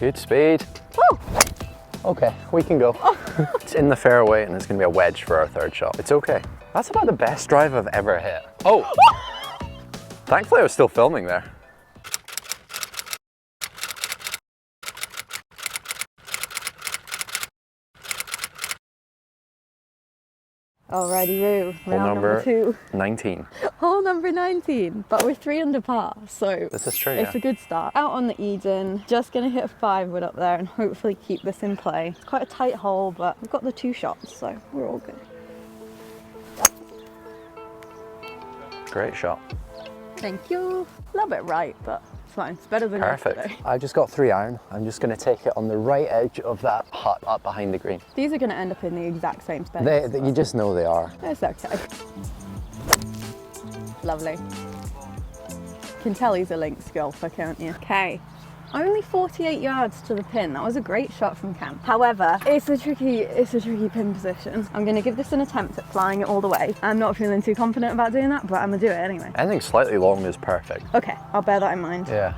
Good speed. Woo! Okay, we can go. It's in the fairway and it's gonna be a wedge for our third shot. It's okay. That's about the best drive I've ever hit. Oh! Thankfully I was still filming there. Alrighty, Roo. Round number 2. 19. Hole number 19, but we're 3 under par, so This is true, it's a good start. Out on the Eden, just gonna hit a 5-wood up there and hopefully keep this in play. It's quite a tight hole, but we've got the 2 shots, so we're all good. Great shot. Thank you. A little bit right, but it's fine. It's better than Perfect. yesterday. I've just got 3 iron. I'm just gonna take it on the right edge of that hut up behind the green. These are gonna end up in the exact same space. You just know they are. It's okay. Lovely. You can tell he's a links golfer, can't you? Okay. Only 48 yards to the pin. That was a great shot from Cam. However, it's a tricky pin position. I'm gonna give this an attempt at flying it all the way. I'm not feeling too confident about doing that, but I'm gonna do it anyway. Anything slightly long is perfect. Okay, I'll bear that in mind. Yeah.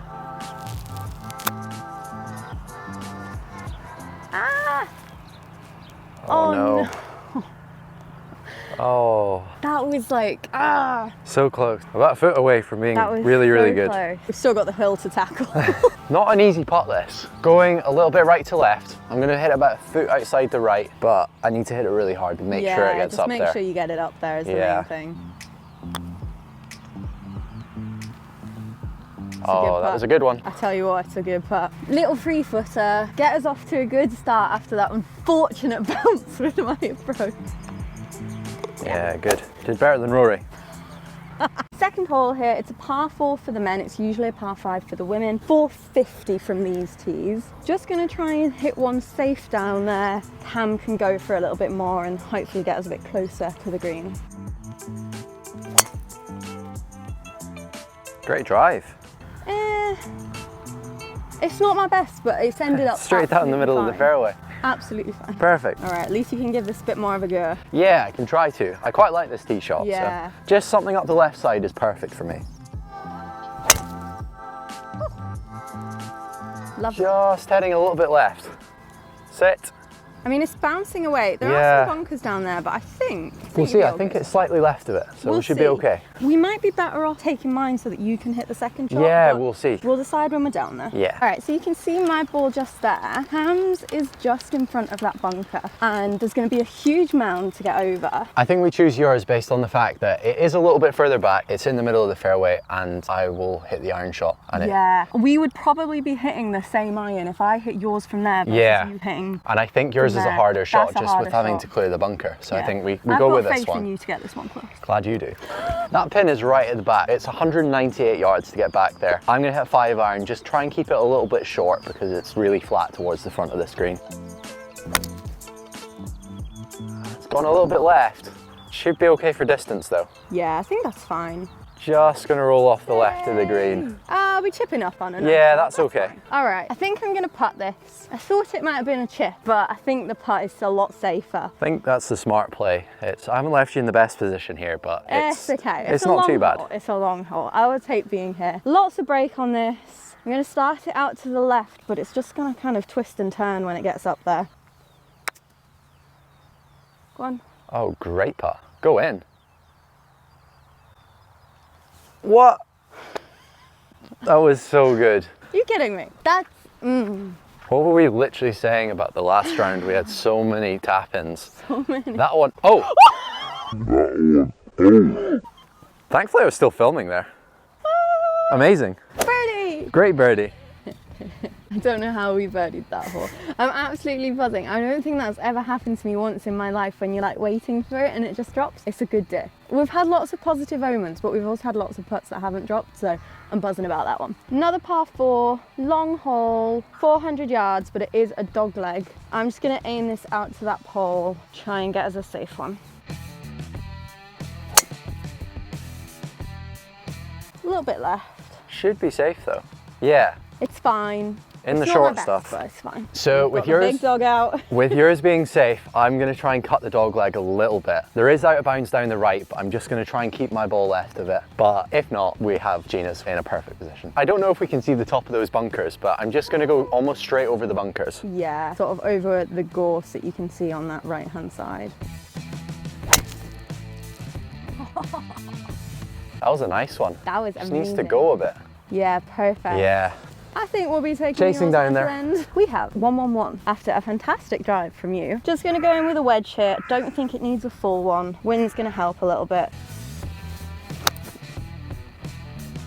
Ah! Oh no. Oh. That was like, ah! So close. About a foot away from being That was really, really so good. close. We've still got the hill to tackle. Not an easy putt this. Going a little bit right to left. I'm gonna hit about a foot outside the right, but I need to hit it really hard to make sure it gets up there. just make sure you get it up there is the main thing. Oh, that was a good one. I tell you what, it's a good putt. Little 3-footer, get us off to a good start after that unfortunate bounce with my approach. Yeah, good. Did better than Rory. Second hole here, it's a par 4 for the men, it's usually a par 5 for the women. 450 from these tees. Just gonna try and hit one safe down there. Cam can go for a little bit more and hopefully get us a bit closer to the green. Great drive. It's not my best, but it's ended up straight down the middle of the fairway. Absolutely fine. Perfect. All right, at least you can give this a bit more of a go. Yeah, I can try to. I quite like this tee shot. Yeah. So just something up the left side is perfect for me. Lovely. Just heading a little bit left. Sit. I mean, it's bouncing away. There are some bunkers down there, but I think We'll see. I think it's slightly left of it, so we should be okay. We might be better off taking mine so that you can hit the second shot. Yeah, we'll see. We'll decide when we're down there. Yeah. All right, so you can see my ball just there. Cam's is just in front of that bunker, and there's going to be a huge mound to get over. I think we choose yours based on the fact that it is a little bit further back. It's in the middle of the fairway, and I will hit the iron shot. And we would probably be hitting the same iron if I hit yours from there versus you hitting. And I think yours is a harder shot, just with having to clear the bunker. So I think we go with this one. I've got faith in you to get this one close. Glad you do. That pin is right at the back. It's 198 yards to get back there. I'm gonna hit 5 iron, just try and keep it a little bit short because it's really flat towards the front of this green. It's gone a little bit left. Should be okay for distance though. Yeah, I think that's fine. Just gonna roll off the left of the green. We're chipping up on it. Yeah, that's okay. All right, I think I'm gonna putt this. I thought it might have been a chip, but I think the putt is a lot safer. I think that's the smart play. I haven't left you in the best position here, but it's okay. It's not too bad. It's a long hole. I would take being here. Lots of break on this. I'm gonna start it out to the left, but it's just gonna kind of twist and turn when it gets up there. Go on. Oh, great putt. Go in. What? That was so good. You kidding me? That's, What were we literally saying about the last round? We had so many tap-ins. So many. That one, oh! Thankfully I was still filming there. Amazing. Birdie! Great birdie. I don't know how we birdied that hole. I'm absolutely buzzing. I don't think that's ever happened to me once in my life when you're like waiting for it and it just drops. It's a good day. We've had lots of positive omens, but we've also had lots of putts that haven't dropped, so I'm buzzing about that one. Another par 4, long hole, 400 yards, but it is a dog leg. I'm just gonna aim this out to that pole, try and get us a safe one. A little bit left. Should be safe though. Yeah. It's fine. In the It's not short my best, stuff. but it's fine. So We've with got the yours, big dog out. with yours being safe, I'm going to try and cut the dog leg a little bit. There is out of bounds down the right, but I'm just going to try and keep my ball left of it. But if not, we have Gina's in a perfect position. I don't know if we can see the top of those bunkers, but I'm just going to go almost straight over the bunkers. Yeah, sort of over the gorse that you can see on that right hand side. That was a nice one. That was Just amazing. needs to go a bit. Yeah, perfect. Yeah. I think we'll be taking Chasing yours down at there. the end. We have 111 after a fantastic drive from you. Just going to go in with a wedge here. Don't think it needs a full one. Wind's going to help a little bit.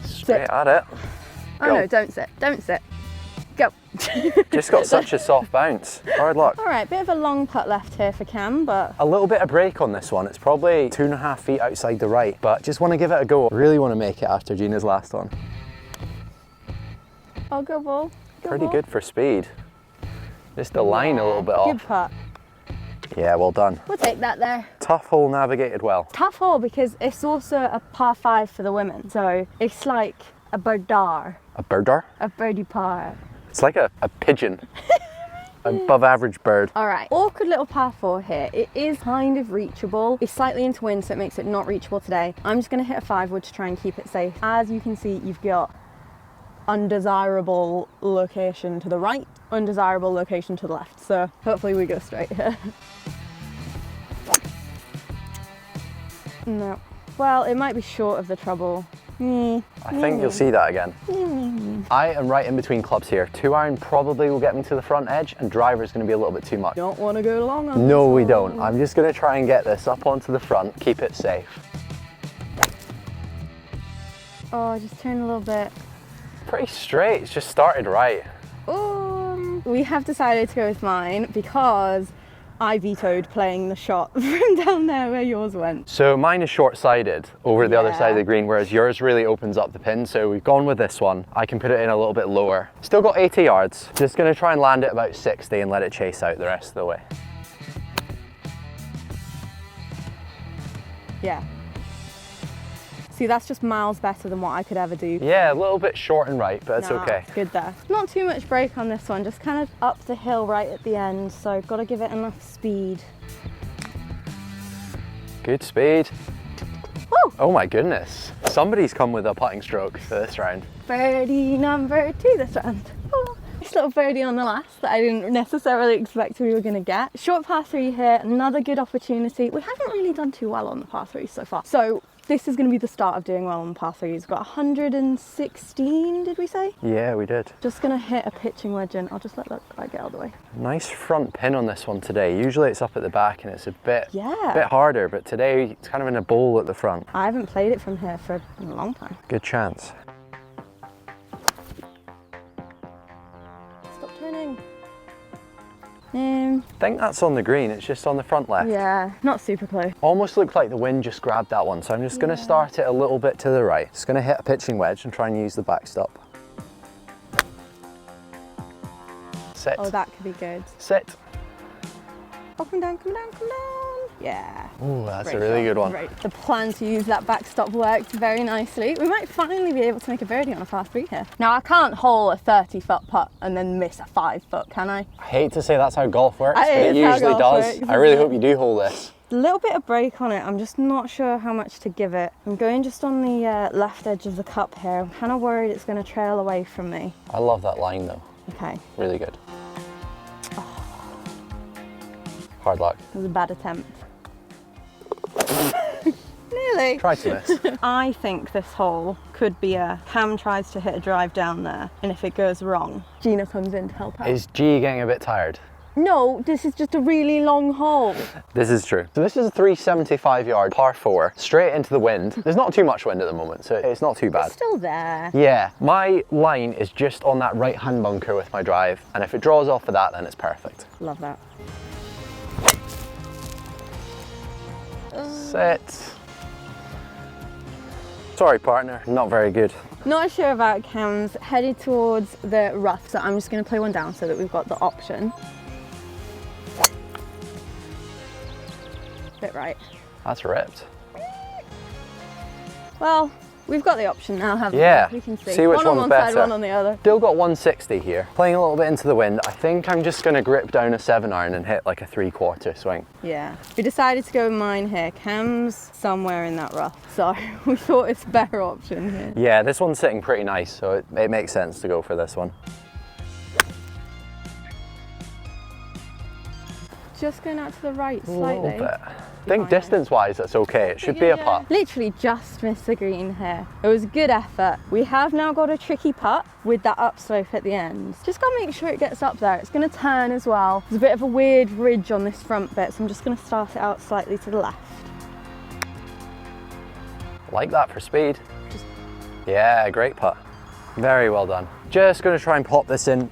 Straight at it. Oh Go. no, don't sit. Don't sit. Go. Just got such a soft bounce. Hard luck. All right, bit of a long putt left here for Cam, but A little bit of break on this one. It's probably 2.5 feet outside the right, but just want to give it a go. Really want to make it after Gina's last one. oh, go ball. Go Pretty ball. good for speed. Just the line a little bit Good off. putt. Yeah, well done. We'll take that there. Tough hole navigated well. Tough hole because it's also a par 5 for the women, so it's like a birdar, A birder? a birdie par. It's like a pigeon. Above average bird. All right, awkward little par 4 here. It is kind of reachable. It's slightly into wind, so it makes it not reachable today. I'm just gonna hit a 5-wood to try and keep it safe. As you can see, you've got undesirable location to the right, undesirable location to the left. So hopefully we go straight here. No. Well, it might be short of the trouble. I think you'll see that again. I am right in between clubs here. 2-iron probably will get me to the front edge, and driver's going to be a little bit too much. Don't want to go long on No, this we one. don't. I'm just going to try and get this up onto the front, keep it safe. Oh, just turn a little bit. Pretty straight, it's just started right. We have decided to go with mine because I vetoed playing the shot from down there where yours went. So mine is short-sided over the other Yeah. side of the green, whereas yours really opens up the pin. So we've gone with this one. I can put it in a little bit lower. Still got 80 yards. Just gonna try and land it about 60 and let it chase out the rest of the way. Yeah. See, that's just miles better than what I could ever do. Yeah, a little bit short and right, but it's Nah, okay. it's good there. Not too much break on this one, just kind of up the hill right at the end, so got to give it enough speed. Good speed. Woo! Oh my goodness. Somebody's come with a putting stroke for this round. Birdie number 2 this round. Oh, nice little birdie on the last that I didn't necessarily expect we were going to get. Short par 3 here, another good opportunity. We haven't really done too well on the par 3 so far. So this is going to be the start of doing well on the par 3s. We've got 116, did we say? Yeah, we did. Just going to hit a pitching wedge in. I'll just let that guy get out of the way. Nice front pin on this one today. Usually it's up at the back and it's a bit Yeah. harder, but today it's kind of in a bowl at the front. I haven't played it from here for a long time. Good chance. Stop turning. I think that's on the green, it's just on the front left. Yeah, not super close. Almost looked like the wind just grabbed that one, so I'm just going to start it a little bit to the right. Just going to hit a pitching wedge and try and use the backstop. Sit. Oh, that could be good. Sit. Oh, come down, come down, come down. Yeah. Ooh, that's a Great really shot, good one. great. The plan to use that backstop worked very nicely. We might finally be able to make a birdie on a par 3 here. Now, I can't hole a 30-foot putt and then miss a 5-foot, can I? I hate to say that's how golf works, but It it is how usually golf does. works, I really isn't hope you do hold this. A little bit of break on it. I'm just not sure how much to give it. I'm going just on the left edge of the cup here. I'm kind of worried it's going to trail away from me. I love that line though. Okay, Really good. Hard luck. it was a bad attempt. Nearly. Try to miss. I think this hole could be a Cam tries to hit a drive down there, and if it goes wrong, Gina comes in to help out. Is G getting a bit tired? No, this is just a really long hole. This is true. So this is a 375-yard par 4, straight into the wind. There's not too much wind at the moment, so it's not too bad. It's still there. Yeah, my line is just on that right-hand bunker with my drive, and if it draws off of that, then it's perfect. Love that. Sit. Sorry, partner, not very good. Not sure about Cam's, headed towards the rough, so I'm just going to play one down so that we've got the option. Bit right. That's ripped. Well, We've got the option now, haven't Yeah. we? We can see. See which one on one's one side, better. one on the other. Still got 160 here. Playing a little bit into the wind. I think I'm just gonna grip down a 7-iron and hit like a 3/4 swing. Yeah. We decided to go with mine here. Cam's somewhere in that rough, so we thought it's a better option here. Yeah, this one's sitting pretty nice, so it makes sense to go for this one. Just going out to the right A little slightly. bit. I think distance-wise, that's okay. It should be a putt. Literally just missed the green here. It was a good effort. We have now got a tricky putt with that upslope at the end. Just gotta make sure it gets up there. It's gonna turn as well. There's a bit of a weird ridge on this front bit, so I'm just gonna start it out slightly to the left. Like that for speed. Yeah, great putt. Very well done. Just gonna try and pop this in.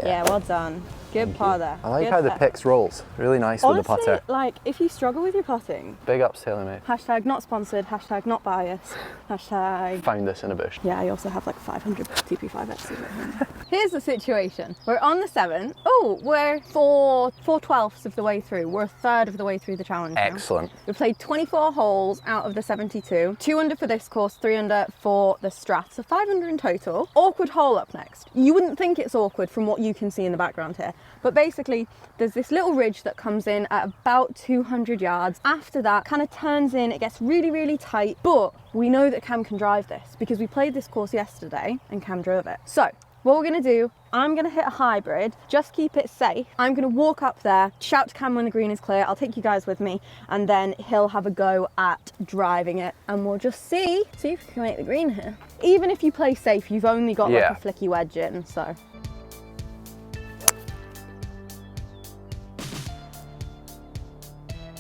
Yeah, well done. Good par there. I like Good how the putt. picks rolls. Really nice Honestly, with the putter. like, if you struggle with your putting, Big ups, Taylor mate. hashtag not sponsored, hashtag not biased, hashtag... Found this in a bush. Yeah, I also have like 500 TP5Xs at home. Here's the situation. We're on the 7th. Oh, we're 4/12 of the way through. We're a third of the way through the challenge now. Excellent. We played 24 holes out of the 72. 2 under for this course, 3 under for the Strat. So 500 in total. Awkward hole up next. You wouldn't think it's awkward from what you can see in the background here. But basically, there's this little ridge that comes in at about 200 yards. After that, kind of turns in, it gets really, really tight. But we know that Cam can drive this because we played this course yesterday and Cam drove it. So what we're gonna do, I'm gonna hit a hybrid, just keep it safe. I'm gonna walk up there, shout to Cam when the green is clear, I'll take you guys with me, and then he'll have a go at driving it, and we'll just see if we can make the green here. Even if you play safe, you've only got like a flicky wedge in, so.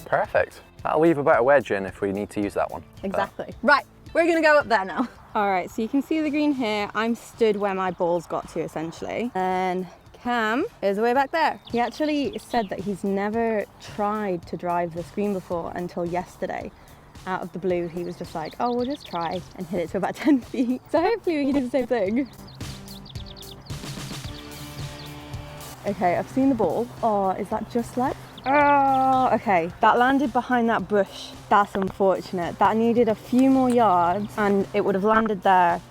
Perfect. That'll leave about a wedge in if we need to use that one. Exactly. Right, we're gonna go up there now. All right, so you can see the green here. I'm stood where my ball's got to, essentially. And Cam is way back there. He actually said that he's never tried to drive this green before until yesterday. Out of the blue, he was just like, oh, we'll just try, and hit it to about 10 feet. So hopefully we can do the same thing. Okay, I've seen the ball. Oh, is that just left? Oh, okay, that landed behind that bush. That's unfortunate. That needed a few more yards and it would have landed there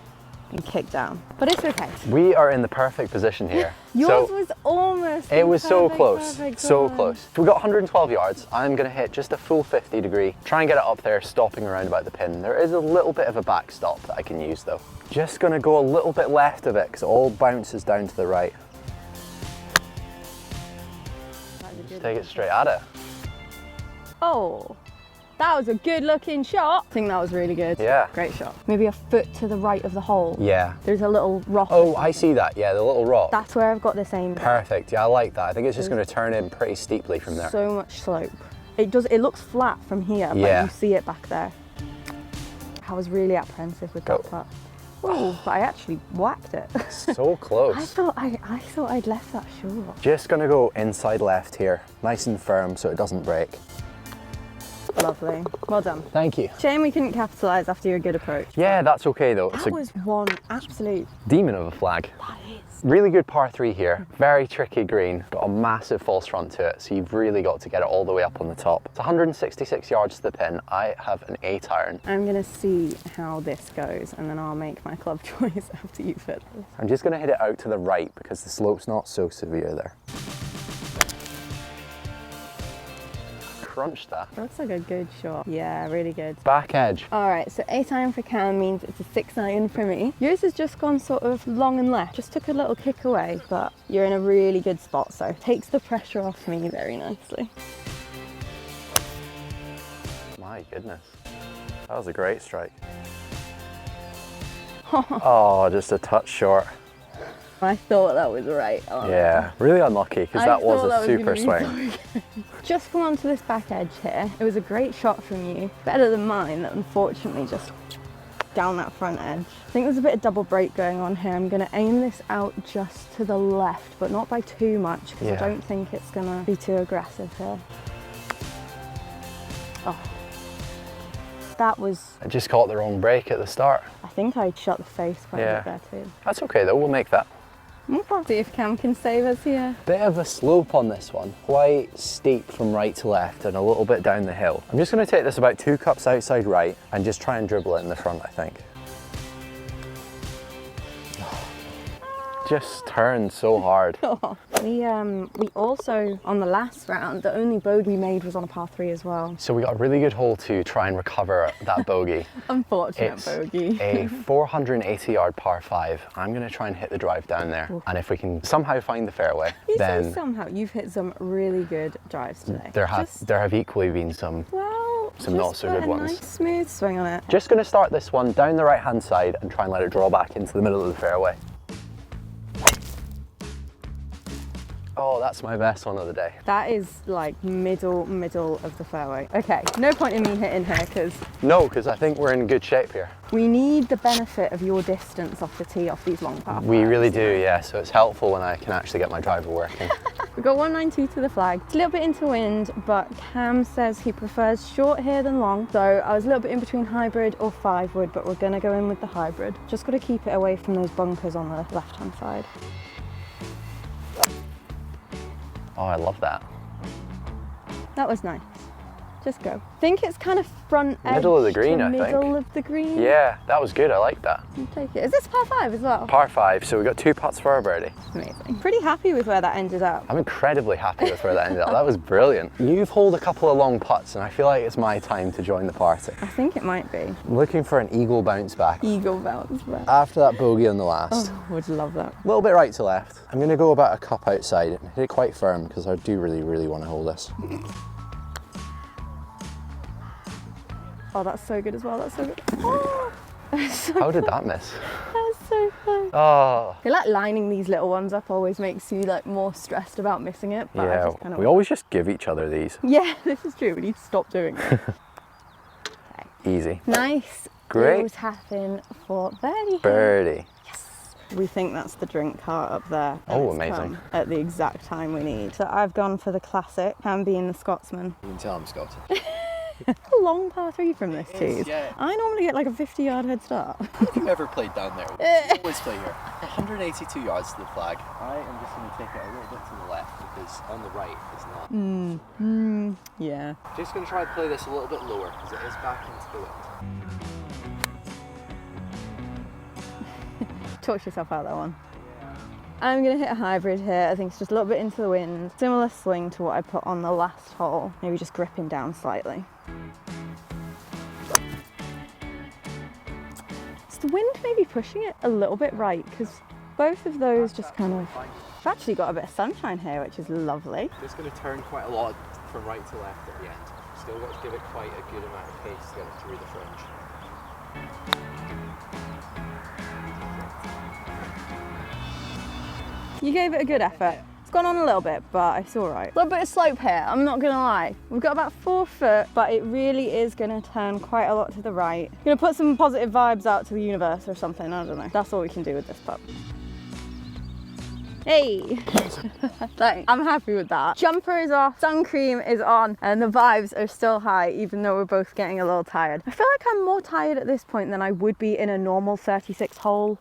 and kicked down. But it's okay. We are in the perfect position here. Yours was almost. It was so perfect, close, perfect so one. close. If we got 112 yards, I'm gonna hit just a full 50 degree, try and get it up there, stopping around about the pin. There is a little bit of a backstop that I can use though. Just gonna go a little bit left of it because it all bounces down to the right. Just take it straight at it. Oh, that was a good looking shot. I think that was really good. Yeah. Great shot. Maybe a foot to the right of the hole. Yeah. There's a little rock. Oh, I see that. Yeah, the little rock. That's where I've got this aimed at. Perfect. Yeah, I like that. I think it's just going to turn in pretty steeply from there. So much slope. It looks flat from here, but Yeah. you see it back there. I was really apprehensive with that putt. Oh, but I actually whacked it. So close. I thought I'd left that short. Just going to go inside left here. Nice and firm so it doesn't break. Lovely. Well done. Thank you. Shame we couldn't capitalise after your good approach. Yeah, that's okay though. It's That a was one absolute... demon of a flag. That is. Really good par 3 here. Very tricky green. Got a massive false front to it, so you've really got to get it all the way up on the top. It's 166 yards to the pin. I have an 8-iron. I'm going to see how this goes and then I'll make my club choice after you fit this. I'm just going to hit it out to the right because the slope's not so severe there. Crunched that. Looks like a good shot. Yeah, really good. Back edge. All right, so 8-iron for Cam means it's a 6-iron for me. Yours has just gone sort of long and left. Just took a little kick away, but you're in a really good spot, so it takes the pressure off me very nicely. My goodness. That was a great strike. Oh, just a touch short. I thought that was right. Oh, Yeah, really unlucky because that was a super swing. Just come onto this back edge here. It was a great shot from you. Better than mine that unfortunately just down that front edge. I think there's a bit of double break going on here. I'm gonna aim this out just to the left, but not by too much because I don't think it's gonna be too aggressive here. Oh. That was... I just caught the wrong break at the start. I think I shot the face quite a bit there too. That's okay though, we'll make that. Okay. See if Cam can save us here. Bit of a slope on this one, quite steep from right to left and a little bit down the hill. I'm just going to take this about 2 cups outside right and just try and dribble it in the front, I think. Just turned so hard. We also, on the last round, the only bogey we made was on a par 3 as well. So we got a really good hole to try and recover that bogey. Unfortunate bogey. A 480 yard par 5. I'm going to try and hit the drive down there. Oof. And if we can somehow find the fairway, You then say somehow. You've hit some really good drives today. there have equally been some not so good ones. Nice smooth swing on it. Just going to start this one down the right hand side and try and let it draw back into the middle of the fairway. Oh, that's my best one of the day. That is like middle of the fairway. Okay, no point in me hitting here because... No, because I think we're in good shape here. We need the benefit of your distance off the tee off these long par 5s. We really do, yeah. So it's helpful when I can actually get my driver working. We've got 192 to the flag. It's a little bit into wind, but Cam says he prefers short here than long. So I was a little bit in between hybrid or 5 wood, but we're gonna go in with the hybrid. Just gotta keep it away from those bunkers on the left-hand side. Oh, I love that. That was nice. Just go. I think it's kind of front edge Middle of the green, to I think. middle of the green. Yeah, that was good. I like that. I'll take it. Is this par 5 as well? Par 5, so we got 2 putts for our birdie. Amazing. Pretty happy with where that ended up. I'm incredibly happy with where that ended up. That was brilliant. You've holed a couple of long putts and I feel like it's my time to join the party. I think it might be. I'm looking for an eagle bounce back. Eagle bounce back. After that bogey on the last. Oh, would love that. A little bit right to left. I'm going to go about a cup outside and hit it quite firm because I do really want to hold this. Oh, that's so good as well. That's so good. Oh, that's so How did that miss? That's so fun. Oh. I feel like lining these little ones up always makes you like more stressed about missing it. But I Yeah, just kind of... we always just give each other these. Yeah, this is true. We need to stop doing it. Okay. Easy. Nice. Great. Little tap in for birdie. Birdie. We think that's the drink cart up there. Oh, and it's amazing. come at the exact time we need. So I've gone for the classic, Cam being the Scotsman. You can tell I'm Scottish. A long par 3 from this tee. Yeah. I normally get like a 50-yard head start. If you've ever played down there, we always play here. 182 yards to the flag. I am just going to take it a little bit to the left because on the right it's not. Yeah. Just going to try and play this a little bit lower because it is back into the wind. Talk yourself out that one. I'm going to hit a hybrid here. I think it's just a little bit into the wind. Similar swing to what I put on the last hole. Maybe just gripping down slightly. Is the wind maybe pushing it a little bit right? Because both of those just kind of... I've actually got a bit of sunshine here, which is lovely. Just going to turn quite a lot from right to left at the end. Still got to give it quite a good amount of pace to get it through the fringe. You gave it a good effort. It's gone on a little bit, but it's all right. A little bit of slope here, I'm not gonna lie. We've got about 4 foot, but it really is gonna turn quite a lot to the right. Gonna put some positive vibes out to the universe or something, I don't know. That's all we can do with this putt. Hey! Thanks. I'm happy with that. Jumper is off, sun cream is on, and the vibes are still high, even though we're both getting a little tired. I feel like I'm more tired at this point than I would be in a normal 36 hole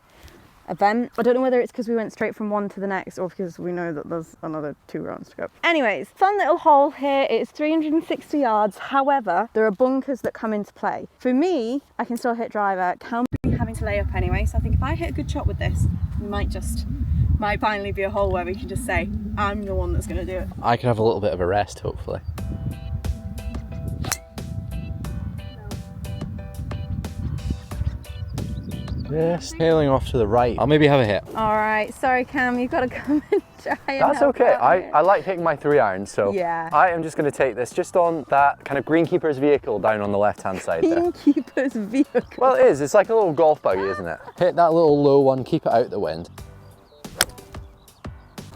event. I don't know whether it's because we went straight from one to the next or because we know that there's another 2 rounds to go. Anyways, fun little hole here. It's 360 yards. However, there are bunkers that come into play. For me, I can still hit driver. Cam will be having to lay up anyway. So I think if I hit a good shot with this, we might finally be a hole where we can just say, I'm the one that's going to do it. I can have a little bit of a rest, hopefully. Yes, tailing off to the right. I'll maybe have a hit. All right, sorry Cam, you've got to come and try and That's help okay. out here. I like hitting my 3 irons, so Yeah. I am just going to take this just on that kind of greenkeeper's vehicle down on the left-hand side there. Greenkeeper's vehicle. Well, it is. It's like a little golf buggy, isn't it? Hit that little low one, keep it out the wind.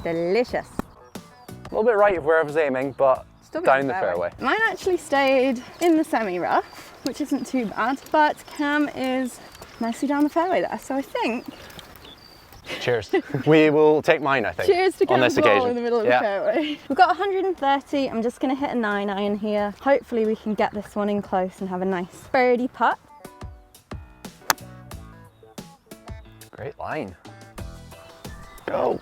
Delicious. A little bit right of where I was aiming, but Still down the fairway. Mine actually stayed in the semi-rough, which isn't too bad, but Cam is nicely down the fairway there, so I think... Cheers. We will take mine, I think. Cheers to on Cam's this ball occasion. in the middle of the fairway. We've got 130, I'm just going to hit a 9-iron here. Hopefully we can get this one in close and have a nice birdie putt. Great line. Go.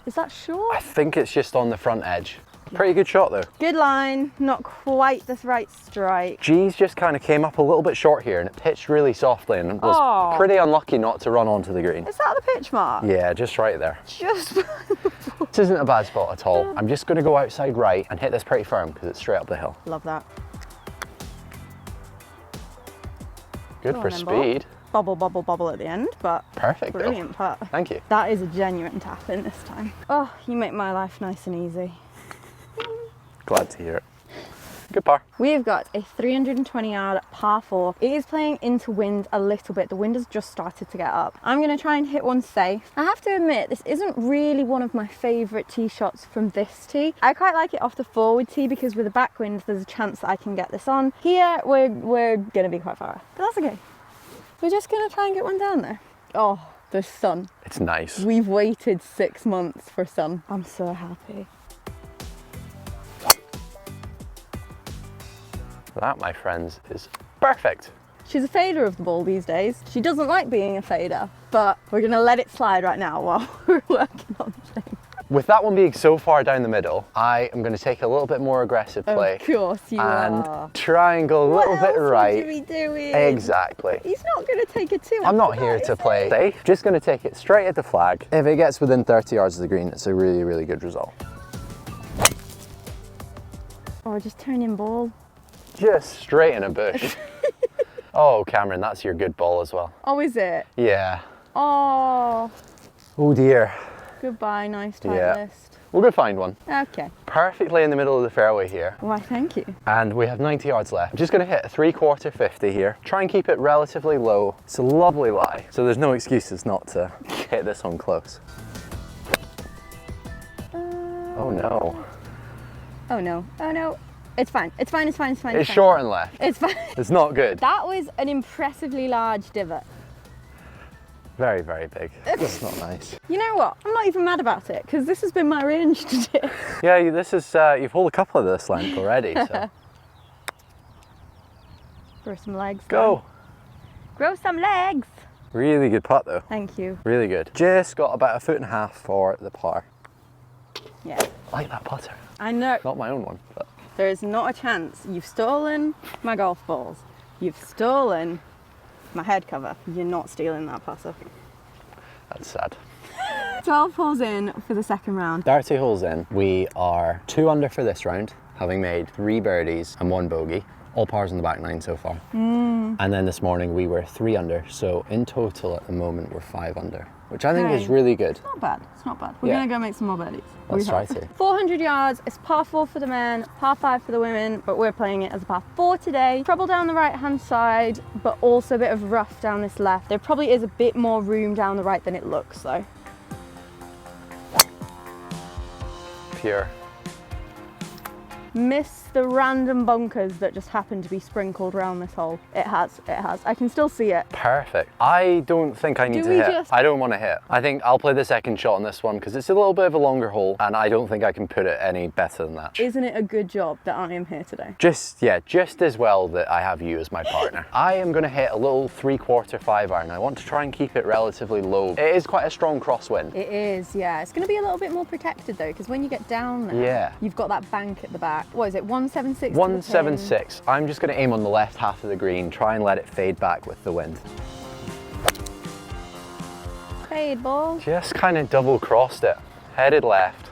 Is that short? I think it's just on the front edge. Pretty good shot though. Good line, not quite the right strike. G's just kind of came up a little bit short here and it pitched really softly and was pretty unlucky not to run onto the green. Is that the pitch mark? Yeah, just right there. Just. This isn't a bad spot at all. I'm just going to go outside right and hit this pretty firm because it's straight up the hill. Love that. Good for speed. Bubble, bubble, bubble at the end, but perfect. Brilliant putt. Thank you. That is a genuine tap in this time. Oh, you make my life nice and easy. Glad to hear it. Good par. We've got a 320-yard par 4. It is playing into wind a little bit. The wind has just started to get up. I'm going to try and hit one safe. I have to admit, this isn't really one of my favourite tee shots from this tee. I quite like it off the forward tee because with the backwind, there's a chance that I can get this on. Here, we're going to be quite far, but that's okay. We're just going to try and get one down there. Oh, the sun. It's nice. We've waited 6 months for sun. I'm so happy. That, my friends, is perfect. She's a fader of the ball these days. She doesn't like being a fader, but we're gonna let it slide right now while we're working on things. With that one being so far down the middle, I am going to take a little bit more aggressive play. Of course you and are. Try and go a little bit right. What else would you be doing? Exactly. He's not going to take it too. I'm not here to play safe. Just going to take it straight at the flag. If it gets within 30 yards of the green, it's a really, really good result. Or just turn in ball. Just straight in a bush. Oh, Cameron, that's your good ball as well. Oh, is it? Yeah. Oh. Oh dear. Goodbye, nice tight list. We'll go find one. Okay. Perfectly in the middle of the fairway here. Why, thank you. And we have 90 yards left. I'm just going to hit a 3/4 50 here. Try and keep it relatively low. It's a lovely lie. So there's no excuses not to hit this one close. Oh no. Oh no. Oh no. It's fine. It's fine. It's fine. It's fine. It's short and left. It's fine. It's not good. That was an impressively large divot. Very, very big. It's not nice. You know what? I'm not even mad about it because this has been my range today. Yeah, this is, you've holed a couple of this length already, so. Grow some legs. Go. Grow some legs. Really good putt though. Thank you. Really good. Just got about 1.5 feet for the par. Yeah. I like that putter. I know. Not my own one, but. There is not a chance. You've stolen my golf balls. You've stolen my head cover. You're not stealing that putter. That's sad. 12 holes in for the second round. 30 holes in. We are 2 under for this round, having made 3 birdies and 1 bogey. All pars on the back 9 so far. And then this morning we were 3 under. So in total at the moment we're 5 under, which I think is really good. It's not bad. It's not bad. We're going to go make some more birdies. Let's try to. 400 yards. It's par 4 for the men, par 5 for the women, but we're playing it as a par 4 today. Trouble down the right hand side, but also a bit of rough down this left. There probably is a bit more room down the right than it looks though. Pure. Miss the random bunkers that just happen to be sprinkled around this hole. It has. I can still see it. Perfect. I don't think I need to hit. I don't want to hit. I think I'll play the second shot on this one because it's a little bit of a longer hole and I don't think I can put it any better than that. Isn't it a good job that I am here today? Just as well that I have you as my partner. I am going to hit a little 3/4 5-iron. I want to try and keep it relatively low. It is quite a strong crosswind. It is, yeah. It's going to be a little bit more protected though because when you get down there, you've got that bank at the back. What is it, 176? 176. I'm just going to aim on the left half of the green, try and let it fade back with the wind. Fade ball. Just kind of double crossed it, headed left.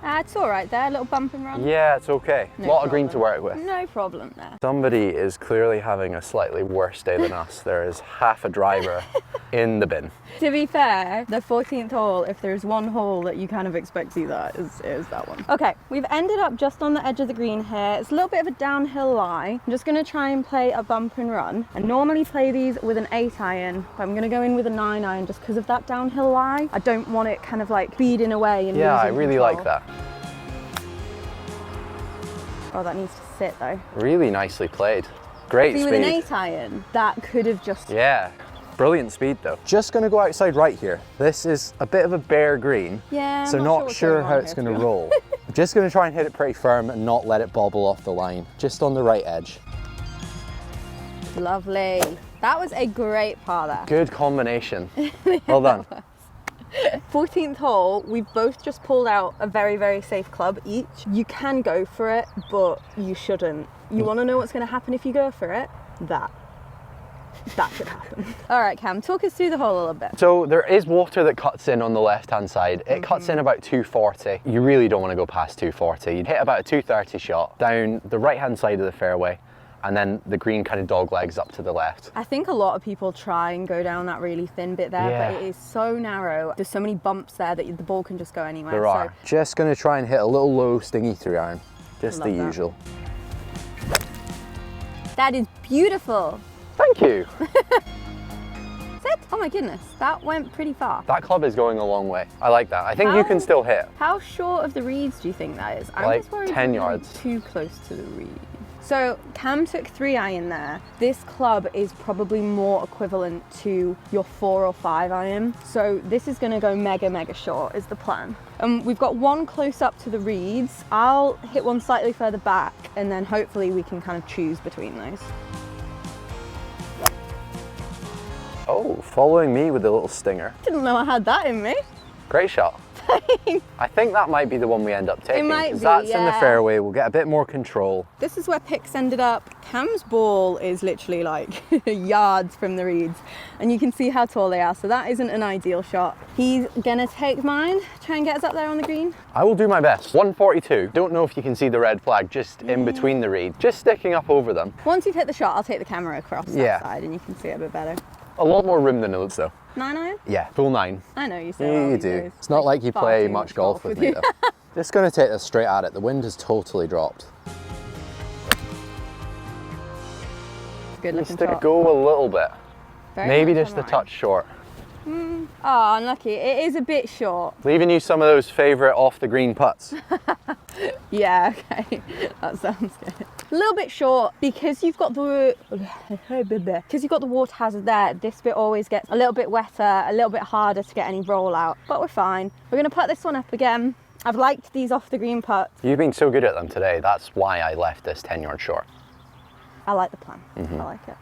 It's all right there, a little bump and run. Yeah, it's okay. A lot of green to work with. No problem there. Somebody is clearly having a slightly worse day than us. There is half a driver in the bin. To be fair, the 14th hole, if there's one hole that you kind of expect to see that, is that one. Okay, we've ended up just on the edge of the green here. It's a little bit of a downhill lie. I'm just going to try and play a bump and run. I normally play these with an 8-iron, but I'm going to go in with a 9-iron just because of that downhill lie. I don't want it kind of like feeding away and yeah, I losing really control. like that. Oh, that needs to sit though. Really nicely played. Great speed. With an 8-iron, that could have just... Yeah. Brilliant speed though. Just going to go outside right here. This is a bit of a bare green, yeah, so not sure how it's going to roll. I'm just going to try and hit it pretty firm and not let it bobble off the line, just on the right edge. Lovely. That was a great par there. Good combination. Well done. 14th hole, we've both just pulled out a very, very safe club each. You can go for it, but you shouldn't. You want to know what's going to happen if you go for it? That could happen. All right, Cam, talk us through the hole a little bit. So there is water that cuts in on the left-hand side. It cuts in about 240. You really don't want to go past 240. You'd hit about a 230 shot down the right-hand side of the fairway, and then the green kind of dog legs up to the left. I think a lot of people try and go down that really thin bit there, Yeah. but it is so narrow. There's so many bumps there that the ball can just go anywhere. There are. Just going to try and hit a little low stingy through iron. Just Love the that. usual. That is beautiful. Thank you. Sit. Oh my goodness, that went pretty far. That club is going a long way. I like that. I think you can still hit. How short of the reeds do you think that is? I'm Like just worried 10 we're going yards. too close to the reed. So Cam took 3-iron there. This club is probably more equivalent to your 4 or 5-iron. So this is going to go mega, mega short is the plan. We've got one close up to the reeds. I'll hit one slightly further back, and then hopefully we can kind of choose between those. Oh, following me with a little stinger. Didn't know I had that in me. Great shot. I think that might be the one we end up taking. might 'cause be, that's in the yeah. fairway. We'll get a bit more control. This is where Pix ended up. Cam's ball is literally like yards from the reeds, and you can see how tall they are, so that isn't an ideal shot. He's gonna take mine, try and get us up there on the green. I will do my best. 142. Don't know if you can see the red flag just in between the reed, just sticking up over them. Once you've hit the shot, I'll take the camera across Yeah. that side and you can see it a bit better. A lot more room than those though. 9-iron? Yeah, full 9. I know you say Yeah, all you these do. days. It's not like you far play too much golf with me you. though. Just going to take this straight at it. The wind has totally dropped. Good looking Just shot. go a little bit. Very Maybe much just on a mine. touch short. Oh, unlucky. It is a bit short. Leaving you some of those favourite off the green putts. Yeah, okay. That sounds good. A little bit short because you've got the water hazard there. This bit always gets a little bit wetter, a little bit harder to get any roll out, but we're fine. We're gonna put this one up again. I've liked these off the green putts. You've been so good at them today. That's why I left this 10-yard short. I like the plan. I like it.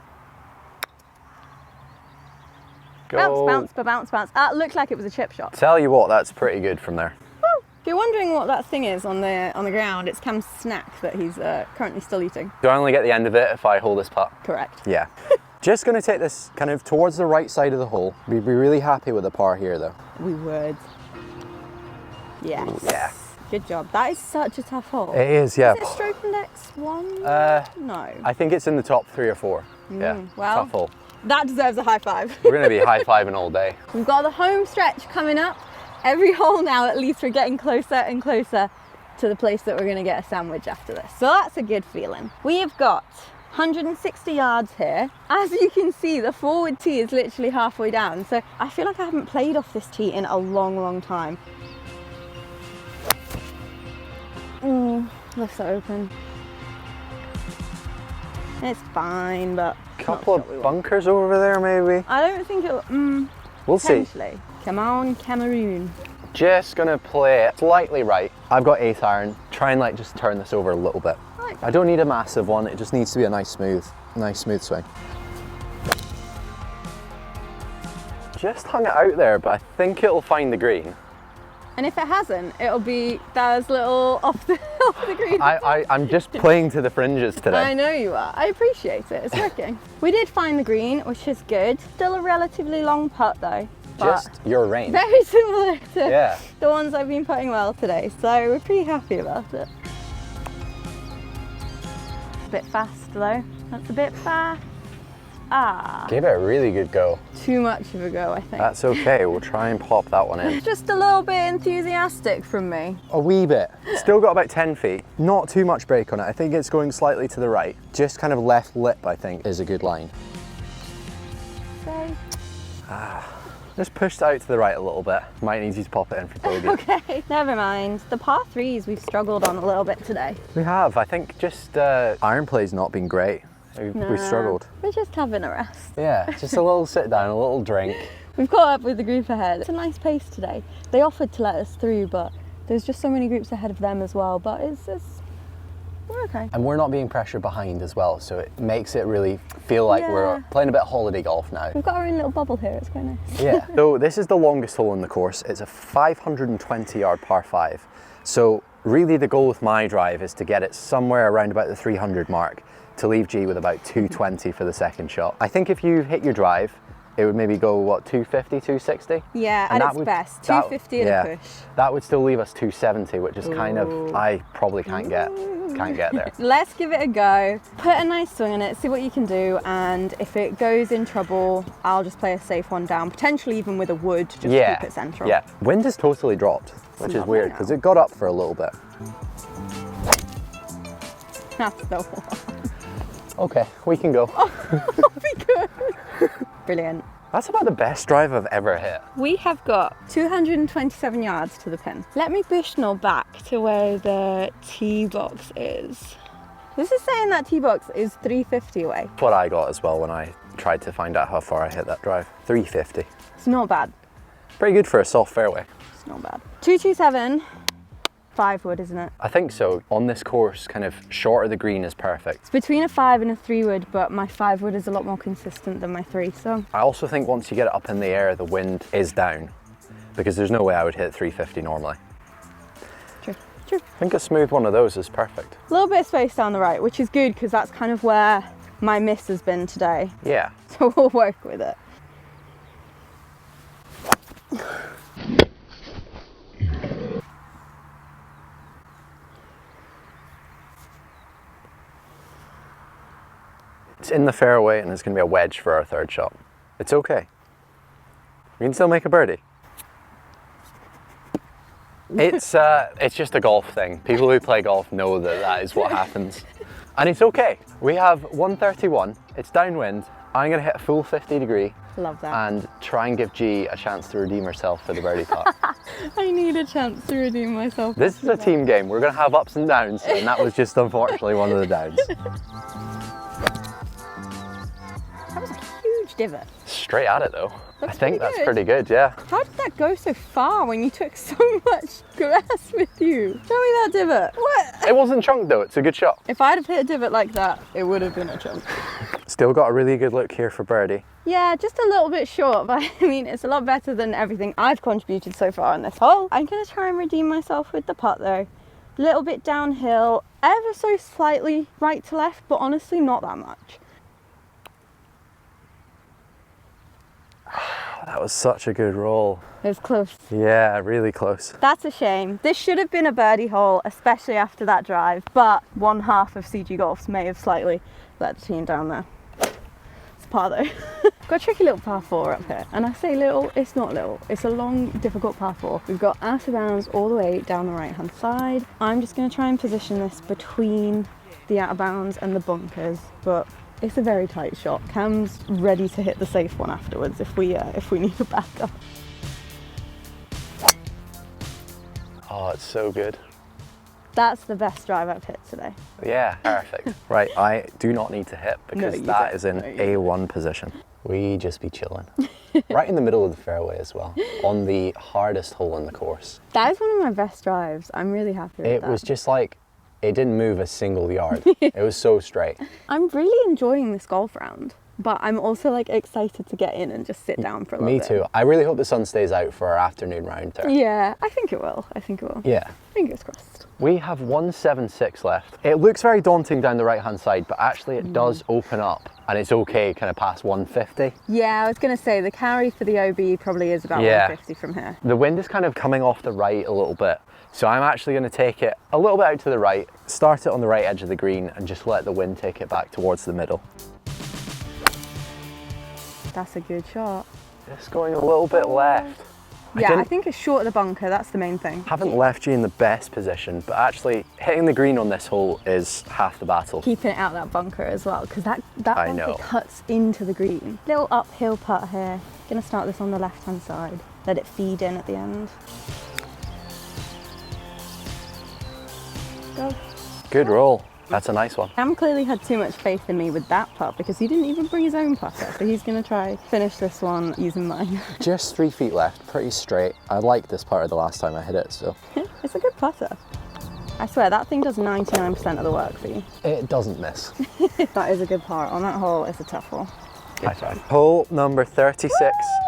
Go. Bounce, bounce, bounce. That looked like it was a chip shot. Tell you what, that's pretty good from there. Woo! If you're wondering what that thing is on the ground, it's Cam's snack that he's currently still eating. Do I only get the end of it if I hold this putt? Correct. Yeah. Just going to take this kind of towards the right side of the hole. We'd be really happy with the par here though. We would. Yes. Yeah. Good job. That is such a tough hole. It is, yeah. Is it stroke index 1? No. I think it's in the top 3 or 4. Yeah, well. tough hole. That deserves a high five. We're going to be high-fiving all day. We've got the home stretch coming up. Every hole now, at least we're getting closer and closer to the place that we're going to get a sandwich after this. So that's a good feeling. We have got 160 yards here. As you can see, the forward tee is literally halfway down. So I feel like I haven't played off this tee in a long, long time. Left it open. It's fine, but Couple of bunkers over there maybe. I don't think it'll. We'll see. Potentially. Come on, Cameroon. Just gonna play it slightly right. I've got 8-iron. Try and just turn this over a little bit. Like I don't need a massive one. It just needs to be a nice smooth swing. Just hung it out there, but I think it'll find the green. And if it hasn't, it'll be Daz little off the green. I'm just playing to the fringes today. I know you are. I appreciate it. It's working. We did find the green, which is good. Still a relatively long putt though. Just your range. Very similar to Yeah. the ones I've been putting well today. So we're pretty happy about it. A bit fast though. That's a bit fast. Give it a really good go. Too much of a go, I think. That's okay. We'll try and pop that one in. Just a little bit enthusiastic from me. A wee bit. Still got about 10 feet. Not too much break on it. I think it's going slightly to the right. Just kind of left lip, I think, is a good line. So. Just pushed out to the right a little bit. Might need you to pop it in for bogey. Okay, never mind. The par threes we've struggled on a little bit today. We have. I think just iron play's not been great. We've struggled. We're just having a rest. Yeah, just a little sit down, a little drink. We've caught up with the group ahead. It's a nice pace today. They offered to let us through, but there's just so many groups ahead of them as well. But it's we're okay. And we're not being pressured behind as well, so it makes it really feel like we're playing a bit of holiday golf now. We've got our own little bubble here, it's quite nice. Yeah. So this is the longest hole in the course. It's a 520-yard par 5. So really the goal with my drive is to get it somewhere around about the 300 mark to leave G with about 220 for the second shot. I think if you hit your drive, it would maybe go, what, 250, 260? Yeah, and at its best, 250 and a push. That would still leave us 270, which is kind of, I probably can't get there. Let's give it a go. Put a nice swing on it, see what you can do, and if it goes in trouble, I'll just play a safe one down, potentially even with a wood, just to keep it central. Yeah, wind has totally dropped, which is weird, because it got up for a little bit. That's the one. Okay, we can go. Oh, that'll be good. Brilliant. That's about the best drive I've ever hit. We have got 227 yards to the pin. Let me bushnell back to where the tee box is. This is saying that tee box is 350 away. That's what I got as well when I tried to find out how far I hit that drive. 350. It's not bad. Pretty good for a soft fairway. It's not bad. 227. 5 wood, isn't it? I think so. On this course, kind of shorter the green is perfect. It's between a 5 and a 3 wood, but my 5 wood is a lot more consistent than my 3, so. I also think once you get it up in the air, the wind is down, because there's no way I would hit 350 normally. True. I think a smooth one of those is perfect. A little bit of space down the right, which is good, because that's kind of where my miss has been today. Yeah. So we'll work with it. It's in the fairway and it's going to be a wedge for our third shot. It's okay. We can still make a birdie. It's just a golf thing. People who play golf know that that is what happens. And it's okay. We have 131, it's downwind. I'm going to hit a full 50 degree. Love that. And try and give G a chance to redeem herself for the birdie putt. I need a chance to redeem myself. This is a team game. We're going to have ups and downs, and that was just unfortunately one of the downs. That was a huge divot. Straight at it though. Looks I think that's good. pretty good, yeah. How did that go so far when you took so much grass with you? Show me that divot. What? It wasn't chunked though, it's a good shot. If I'd have hit a divot like that, it would have been a chunk. Still got a really good look here for birdie. Yeah, just a little bit short, but I mean, it's a lot better than everything I've contributed so far on this hole. I'm gonna try and redeem myself with the putt though. A little bit downhill, ever so slightly right to left, but honestly not that much. That was such a good roll. It was close. Yeah, really close. That's a shame. This should have been a birdie hole, especially after that drive, but one half of CGgolfs may have slightly let the team down there. It's par though. Got a tricky little par 4 up here, and I say little, it's not little. It's a long, difficult par 4. We've got out of bounds all the way down the right hand side. I'm just going to try and position this between the out of bounds and the bunkers, but it's a very tight shot. Cam's ready to hit the safe one afterwards if we need a backup. Oh, it's so good. That's the best drive I've hit today. Yeah, perfect. Right, I do not need to hit because that is in A1 position. We just be chilling. Right in the middle of the fairway as well, on the hardest hole in the course. That is one of my best drives. I'm really happy with that. It was just like, it didn't move a single yard. It was so straight. I'm really enjoying this golf round, but I'm also like excited to get in and just sit down for a little bit. Me too. I really hope the sun stays out for our afternoon round there. Yeah, I think it will. Yeah. Fingers crossed. We have 176 left. It looks very daunting down the right hand side, but actually it does open up and it's okay kind of past 150. Yeah, I was going to say the carry for the OB probably is about 150 from here. The wind is kind of coming off the right a little bit. So I'm actually going to take it a little bit out to the right, start it on the right edge of the green and just let the wind take it back towards the middle. That's a good shot. Just going a little bit left. Yeah, I think it's short of the bunker, that's the main thing. Haven't left you in the best position, but actually hitting the green on this hole is half the battle. Keeping it out that bunker as well, because that bunker cuts into the green. Little uphill putt here. Gonna start this on the left hand side. Let it feed in at the end. Go. Good roll. That's a nice one. Cam clearly had too much faith in me with that putt because he didn't even bring his own putter, so he's going to try finish this one using mine. Just 3 feet left, pretty straight. I liked this putter the last time I hit it, so. It's a good putter. I swear, that thing does 99% of the work for you. It doesn't miss. That is a good part. On that hole, it's a tough hole. High five. Hole number 36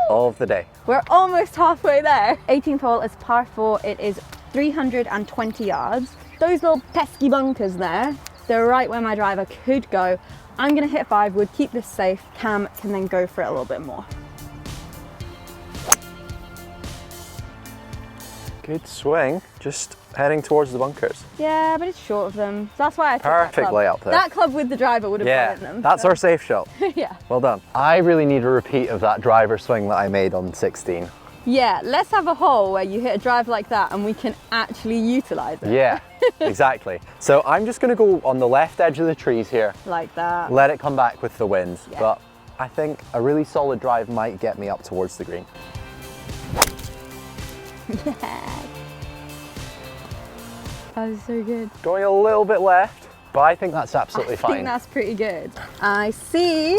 of the day. We're almost halfway there. 18th hole is par 4. It is 320 yards. Those little pesky bunkers there, they're right where my driver could go. I'm gonna hit 5 wood, keep this safe. Cam can then go for it a little bit more. Good swing, just heading towards the bunkers. Yeah, but it's short of them. So that's why I took Perfect that club. layup there. That club with the driver would have Yeah, brought them. that's our safe shot. Yeah. Well done. I really need a repeat of that driver swing that I made on 16. Yeah, let's have a hole where you hit a drive like that and we can actually utilize it. Yeah, exactly. So I'm just gonna go on the left edge of the trees here, Like that. let it come back with the wind, Yeah. but I think a really solid drive might get me up towards the green. That is so good. Going a little bit left, but I think that's absolutely I fine. think that's pretty good. I see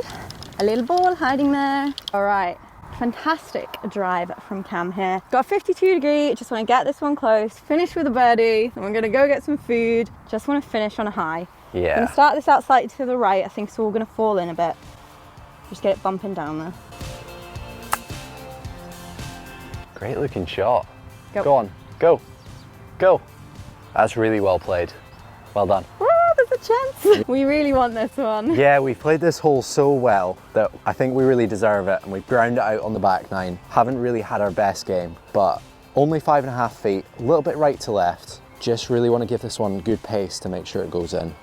a little ball hiding there. All right, fantastic drive from Cam here. Got a 52 degree, just want to get this one close, finish with a birdie, then we're gonna go get some food. Just want to finish on a high. Yeah. Gonna start this out slightly to the right. I think it's all gonna fall in a bit. Just get it bumping down there. Great looking shot. Go. on, go, go. That's really well played. Well done. Oh, there's a chance. We really want this one. Yeah, we've played this hole so well that I think we really deserve it, and we've ground it out on the back 9. Haven't really had our best game, but only 5.5 feet, a little bit right to left. Just really want to give this one good pace to make sure it goes in.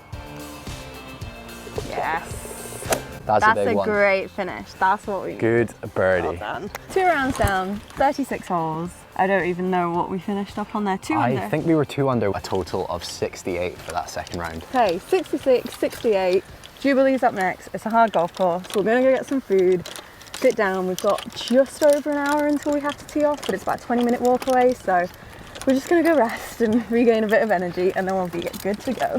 Yes. That's a big one. Great finish. That's what we need. Good birdie. Well done. 2 rounds down, 36 holes. I don't even know what we finished up on there. 2 under. I think we were 2 under, a total of 68 for that second round. Okay, 66, 68. Jubilee's up next. It's a hard golf course. We're gonna go get some food, sit down. We've got just over an hour until we have to tee off, but it's about a 20-minute walk away, so we're just gonna go rest and regain a bit of energy, and then we'll be good to go.